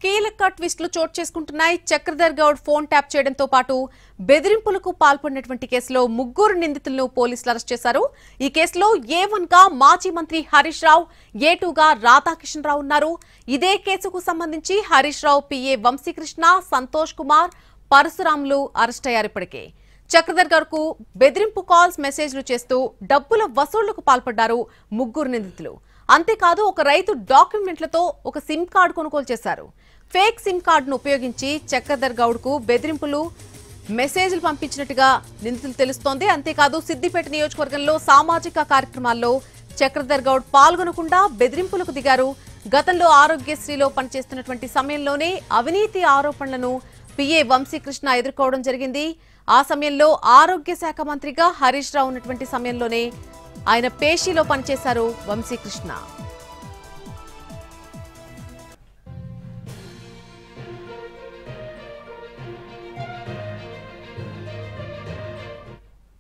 కీలక ట్విస్టులు చోటు చేసుకుంటున్నాయి. చక్రధర్ గౌడ్ ఫోన్ ట్యాప్ చేయడంతో పాటు బెదిరింపులకు పాల్పడినటువంటి కేసులో ముగ్గురు నిందితులను పోలీసులు అరెస్ట్ చేశారు. ఈ కేసులో A1 గా మాజీ మంత్రి హరీష్ రావు, A2 గా రాధాకిషన్ రావు ఉన్నారు. ఇదే కేసుకు సంబంధించి హరీష్ రావు PA వంశీకృష్ణ, సంతోష్ కుమార్, పరశురాములు అరెస్ట్ అయ్యారు. ఇప్పటికే చక్రధర్ గౌడ్ కు బెదిరింపు కాల్స్, మెసేజ్లు చేస్తూ డబ్బుల వసూళ్లకు పాల్పడ్డారు ముగ్గురు నిందితులు. అంతేకాదు ఒక రైతు డాక్యుమెంట్లతో ఒక సిమ్ కార్డు కొనుగోలు చేశారు. ఫేక్ సిమ్ కార్డును ఉపయోగించి చక్రధర్ గౌడ్ కు బెదిరింపులు, మెసేజ్లు పంపించినట్టుగా నిందితులు తెలుస్తోంది. అంతేకాదు సిద్దిపేట నియోజకవర్గంలో సామాజిక కార్యక్రమాల్లో చక్రధర్ గౌడ్ పాల్గొనకుండా బెదిరింపులకు దిగారు. గతంలో ఆరోగ్యశ్రీలో పనిచేస్తున్నటువంటి సమయంలోనే అవినీతి ఆరోపణలను PA వంశీకృష్ణ ఎదుర్కోవడం జరిగింది. ఆ సమయంలో ఆరోగ్య శాఖ మంత్రిగా హరీష్ రావు ఉన్నటువంటి సమయంలోనే ఆయన పేషీలో పనిచేశారు వంశీకృష్ణ.